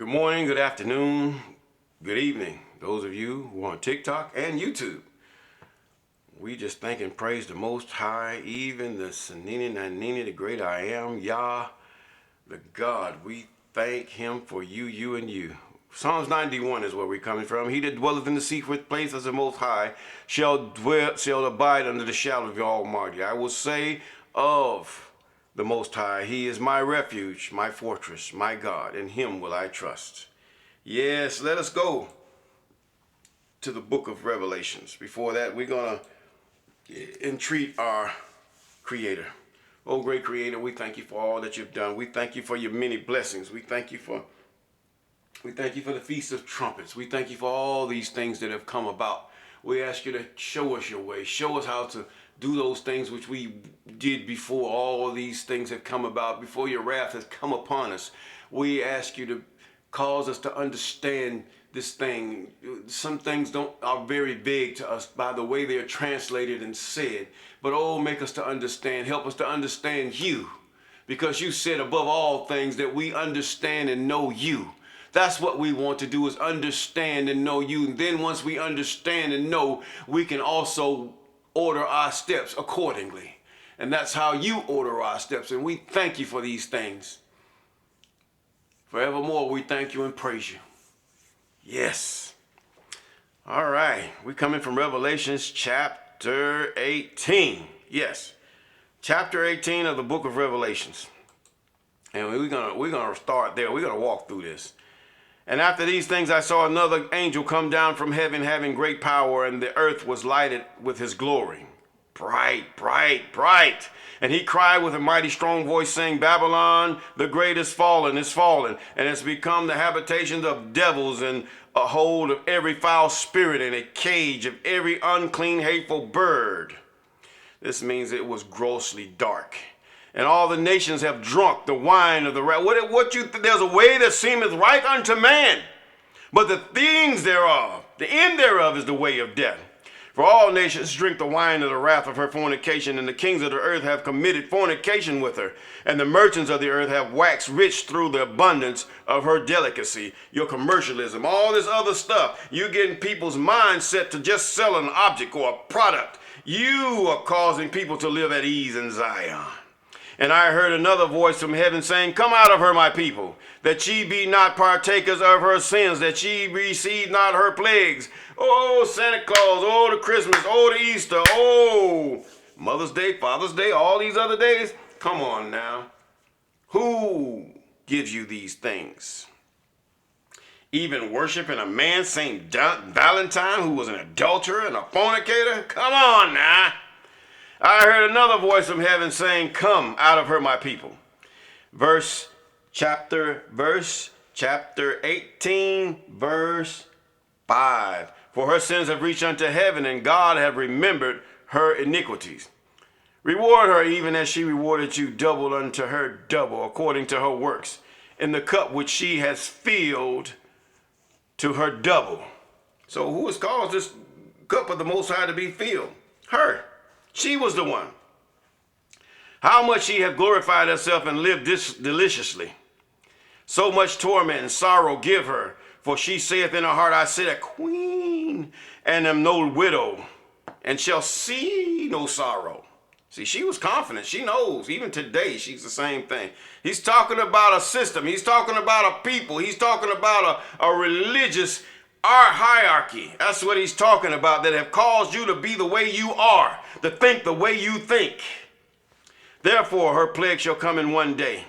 Good morning, good afternoon, good evening. Those of you who are on TikTok and YouTube. We just thank and praise the Most High, even the Sanini Nanini, the great I am, Yah, the God. We thank him for you, and you. Psalms 91 is where we're coming from. He that dwelleth in the secret place of the Most High shall abide under the shadow of the Almighty. I will say of the Most High, he is my refuge, my fortress, my God. In him will I trust. Yes, let us go to the book of Revelations. Before that, we're going to entreat our Creator. Oh, great Creator, we thank you for all that you've done. We thank you for your many blessings. We thank you for the Feast of Trumpets. We thank you for all these things that have come about. We ask you to show us your way. Show us how to do those things which we did before all these things have come about, before your wrath has come upon us. We ask you to cause us to understand this thing. Some things are very vague to us by the way they are translated and said. But oh, make us to understand. Help us to understand you. Because you said above all things that we understand and know you. That's what we want to do, is understand and know you. And then once we understand and know, we can also order our steps accordingly. And that's how you order our steps. And we thank you for these things. Forevermore, we thank you and praise you. Yes. All right. We're coming from Revelation chapter 18. Yes. Chapter 18 of the book of Revelations. And we're gonna start there. We're gonna walk through this. And after these things I saw another angel come down from heaven, having great power, and the earth was lighted with his glory. Bright, bright, bright. And he cried with a mighty strong voice, saying, Babylon the great is fallen, and has become the habitation of devils, and a hold of every foul spirit, and a cage of every unclean, hateful bird. This means it was grossly dark. And all the nations have drunk the wine of the wrath. There's a way that seemeth right unto man, but the things thereof, the end thereof is the way of death. For all nations drink the wine of the wrath of her fornication, and the kings of the earth have committed fornication with her, and the merchants of the earth have waxed rich through the abundance of her delicacy. Your commercialism, all this other stuff, you're getting people's minds set to just sell an object or a product. You are causing people to live at ease in Zion. And I heard another voice from heaven saying, Come out of her, my people, that ye be not partakers of her sins, that ye receive not her plagues. Oh, Santa Claus, oh, the Christmas, oh, the Easter, oh, Mother's Day, Father's Day, all these other days. Come on now. Who gives you these things? Even worshiping a man, St. Valentine, who was an adulterer and a fornicator? Come on now. I heard another voice from heaven saying, Come out of her, my people. Chapter 18, verse 5. For her sins have reached unto heaven, and God hath remembered her iniquities. Reward her even as she rewarded you, double unto her double, according to her works, in the cup which she has filled to her double. So who has caused this cup of the Most High to be filled? Her. She was the one. How much she hath glorified herself and lived deliciously. So much torment and sorrow give her, for she saith in her heart, I sit a queen, and am no widow, and shall see no sorrow. See, she was confident. She knows. Even today, she's the same thing. He's talking about a system. He's talking about a people. He's talking about a religious hierarchy. That's what he's talking about, that have caused you to be the way you are, to think the way you think. Therefore, her plague shall come in one day.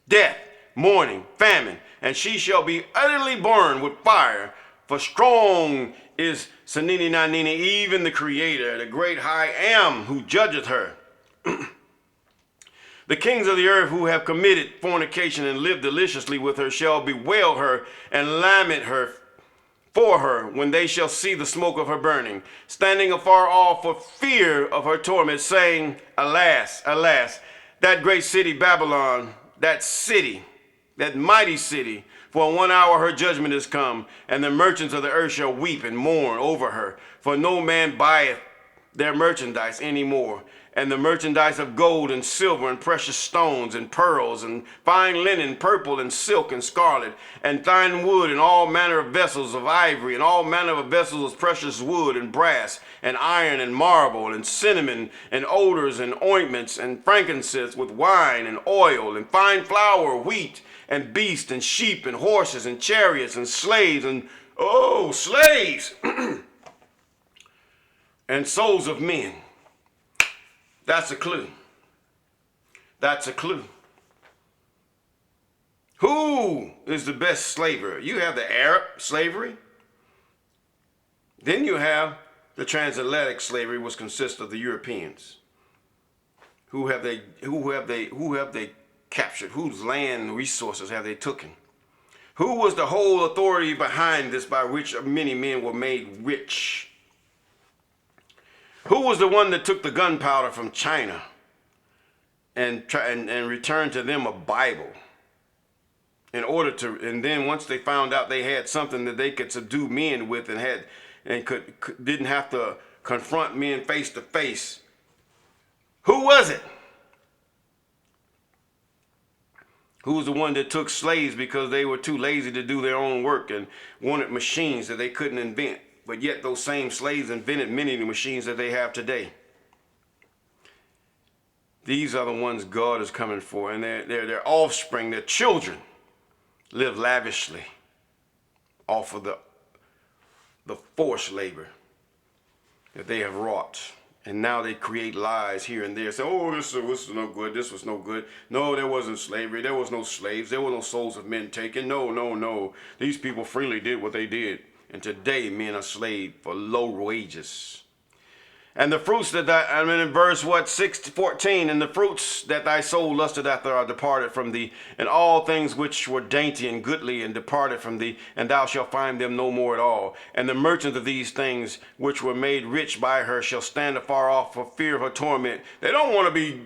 Death, mourning, famine, and she shall be utterly burned with fire. For strong is Sanini Nanini, even the Creator, the great I am, who judgeth her. The kings of the earth who have committed fornication and lived deliciously with her shall bewail her and lament her for her when they shall see the smoke of her burning, standing afar off for fear of her torment, saying, Alas, alas, that great city Babylon, that city, that mighty city, for in 1 hour her judgment is come, and the merchants of the earth shall weep and mourn over her, for no man buyeth their merchandise any more, and the merchandise of gold and silver and precious stones and pearls and fine linen, purple and silk and scarlet, and fine wood and all manner of vessels of ivory and all manner of vessels of precious wood and brass and iron and marble and cinnamon and odors and ointments and frankincense with wine and oil and fine flour, wheat and beast and sheep and horses and chariots and slaves and slaves and souls of men. That's a clue. That's a clue. Who is the best slaver? You have the Arab slavery. Then you have the transatlantic slavery, which consists of the Europeans. Who have they captured? Whose land resources have they taken? Who was the whole authority behind this by which many men were made rich? Who was the one that took the gunpowder from China and returned to them a Bible and then once they found out they had something that they could subdue men with and didn't have to confront men face to face? Who was it? Who was the one that took slaves because they were too lazy to do their own work and wanted machines that they couldn't invent? But yet those same slaves invented many of the machines that they have today. These are the ones God is coming for, and their offspring, their children, live lavishly off of the forced labor that they have wrought. And now they create lies here and there. Say, this was no good. This was no good. No, there wasn't slavery. There was no slaves. There were no souls of men taken. No. These people freely did what they did. And today men are slaves for low wages. And the fruits that in verse 14, and the fruits that thy soul lusted after are departed from thee, and all things which were dainty and goodly and departed from thee, and thou shalt find them no more at all. And the merchants of these things which were made rich by her shall stand afar off for fear of her torment. They don't want to be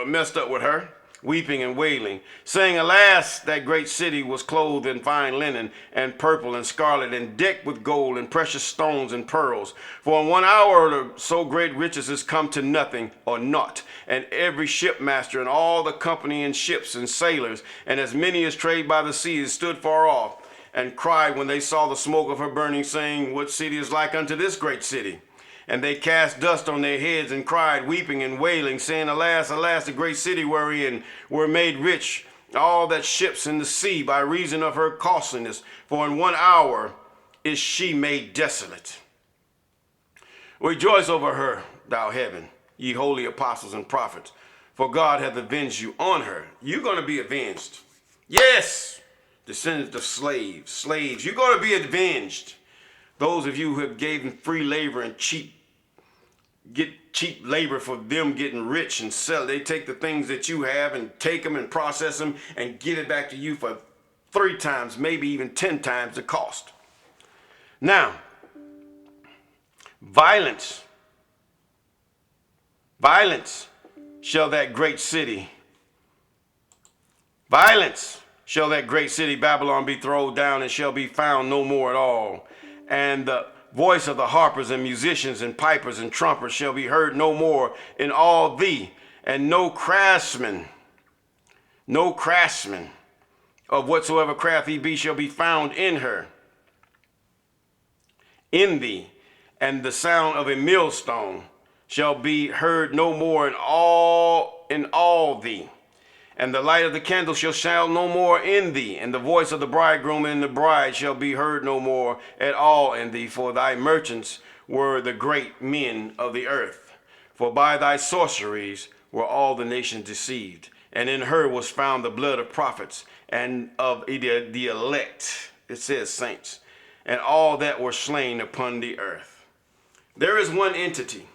messed up with her, weeping and wailing, saying, alas, that great city was clothed in fine linen and purple and scarlet and decked with gold and precious stones and pearls. For in 1 hour so great riches is come to nothing or naught. And every shipmaster and all the company in ships and sailors and as many as trade by the seas stood far off and cried when they saw the smoke of her burning, saying, what city is like unto this great city? And they cast dust on their heads and cried, weeping and wailing, saying, alas, alas, the great city wherein were made rich all that ships in the sea by reason of her costliness. For in 1 hour is she made desolate. Rejoice over her, thou heaven, ye holy apostles and prophets, for God hath avenged you on her. You're going to be avenged. Yes, descendants of slaves, you're going to be avenged. Those of you who have given free labor and cheap labor for them getting rich and sell. They take the things that you have and take them and process them and give it back to you for 3 times, maybe even 10 times the cost. Now, violence shall that great city Babylon be thrown down, and shall be found no more at all. And the voice of the harpers and musicians and pipers and trumpers shall be heard no more in all thee, and no craftsman of whatsoever craft he be shall be found in her, in thee, and the sound of a millstone shall be heard no more in all thee. And the light of the candle shall shine no more in thee, and the voice of the bridegroom and the bride shall be heard no more at all in thee. For thy merchants were the great men of the earth. For by thy sorceries were all the nations deceived. And in her was found the blood of prophets and of the elect, it says saints, and all that were slain upon the earth. There is one entity,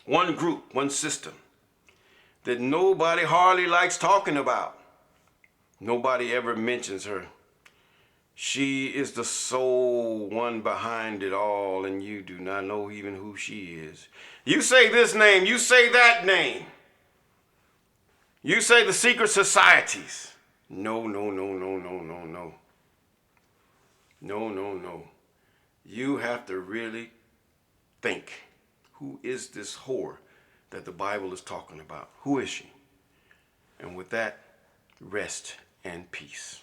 one group, one system that nobody hardly likes talking about. Nobody ever mentions her. She is the sole one behind it all, and you do not know even who she is. You say this name, you say that name. You say the secret societies. No. No. You have to really think, who is this whore that the Bible is talking about? Who is she? And with that, rest and peace.